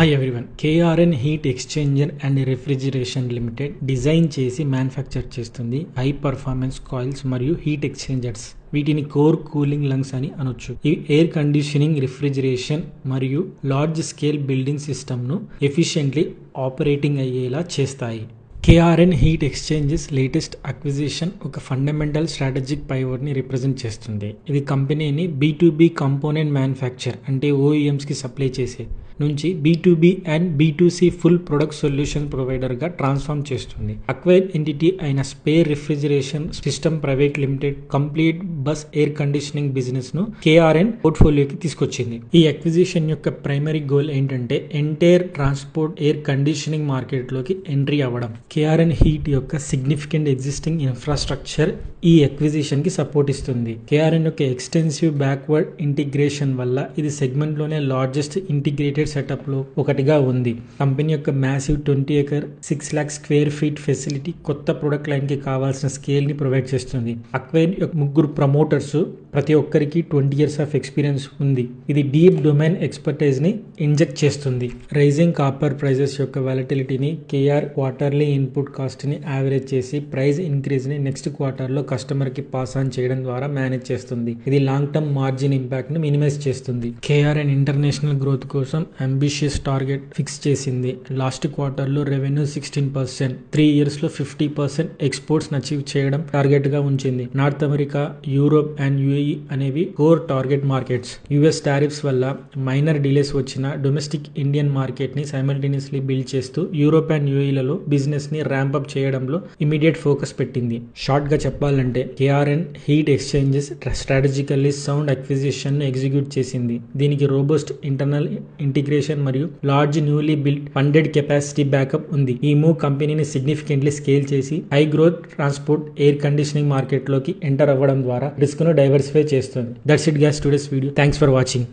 Hi everyone. KRN heat exchanger and refrigeration limited design చేసి manufacture చేస్తుంది high performance coils మరియు heat exchangers. వీటిని core cooling lungs అని అనొచ్చు. ఇవి ఎయిర్ కండిషనింగ్, రిఫ్రిజిరేషన్ మరియు లార్జ్ స్కేల్ బిల్డింగ్ సిస్టమ్ను ఎఫిషియెంట్లీ ఆపరేటింగ్ అయ్యేలా చేస్తాయి. KRN heat exchangers latest acquisition ఒక ఫండమెంటల్ స్ట్రాటజిక్ పైవోట్ని రిప్రజెంట్ చేస్తుంది. ఇది కంపెనీని B2B కాంపోనెంట్ మ్యానుఫ్యాక్చర్ అంటే OEMస్కి సప్లై చేసే నుంచి B2B and B2C full product solution ప్రొవైడర్గా ట్రాన్స్ఫార్మ్ చేస్తుంది. అక్వైర్డ్ ఎంటిటీ అయిన spare refrigeration system private limited complete bus air conditioning బిజినెస్ను కేఆర్ఎన్ పోర్ట్ఫోలియోకి తీసుకొచ్చింది. ఈ అక్విజిషన్ యొక్క ప్రైమరీ గోల్ ఏంటంటే ఎంటైర్ ట్రాన్స్పోర్ట్ ఎయిర్ కండిషనింగ్ మార్కెట్లోకి ఎంట్రీ అవ్వడం. కేఆర్ఎన్ హీట్ యొక్క సిగ్నిఫికెంట్ ఎగ్జిస్టింగ్ ఇన్ఫ్రాస్ట్రక్చర్ ఈ అక్విజిషన్ కి సపోర్ట్ ఇస్తుంది. కేఆర్ఎన్ యొక్క ఎక్స్టెన్సివ్ బ్యాక్వర్డ్ ఇంటిగ్రేషన్ వల్ల ఇది సెగ్మెంట్లోనే లార్జెస్ట్ ఇంటిగ్రేటెడ్ సెటప్ లో ఒకటిగా ఉంది. కంపెనీ యొక్క massive 20 acre 6 lakh square feet facility కొత్త ప్రొడక్ట్ లైన్ కి కావాల్సిన స్కేల్ ని ప్రొవైడ్ చేస్తుంది. అక్వైర్ యొక్క ముగ్గురు ప్రమోటర్స్ ప్రతి ఒక్కరికి 20 years ఆఫ్ ఎక్స్పీరియన్స్ ఉంది. ఇది డీప్ డొమైన్ ఎక్స్పర్టైజ్ ని ఇంజెక్ట్ చేస్తుంది. రైజింగ్ కాపర్ ప్రైజెస్ యొక్క వాలటిలిటీని కేఆర్ క్వార్టర్లీ ఇన్పుట్ కాస్ట్ ని యావరేజ్ చేసి ప్రైస్ ఇంక్రీజ్ ని నెక్స్ట్ క్వార్టర్ లో కస్టమర్ కి పాస్ ఆన్ చేయడం ద్వారా మేనేజ్ చేస్తుంది. ఇది లాంగ్ టర్మ్ మార్జిన్ ఇంపాక్ట్ ని మినిమైజ్ చేస్తుంది. కేఆర్ఎన్ ఇంటర్నేషనల్ గ్రోత్ కోసం అంబిషియస్ టార్గెట్ ఫిక్స్ చేసింది. లాస్ట్ క్వార్టర్ లో రెవెన్యూ 16%, 3 years లో 50% ఎక్స్పోర్ట్స్ అచీవ్ చేయడం టార్గెట్ గా ఉంచింది. North America, Europe and UAE అనేవి core target markets. US tariffs వల్ల మైనర్ డిలేస్ వచ్చిన డొమెస్టిక్ ఇండియన్ మార్కెట్ ని సైమల్టేనియస్లీ బిల్డ్ చేస్తూ యూరోప్ అండ్ UAEలలో బిజినెస్ ని ర్యాంప్ అప్ చేయడంలో ఇమీడియట్ ఫోకస్ పెట్టింది. షార్ట్ గా చెప్పాలంటే KRN heat exchangers strategically sound acquisition ను ఎగ్జిక్యూట్ చేసింది. దీనికి రోబస్ట్ ఇంటర్నల్ ఇంటిగ్రేషన్ మరియు large newly built funded capacity backup ఉంది. ఈ మూవ్ కంపెనీని సిగ్నిఫికెంట్లీ స్కేల్ చేసి high growth transport air conditioning market లోకి ఎంటర్ అవ్వడం ద్వారా రిస్క్ ను డైవర్సిఫై చేస్తుంది. That's it guys today's video. Thanks for watching.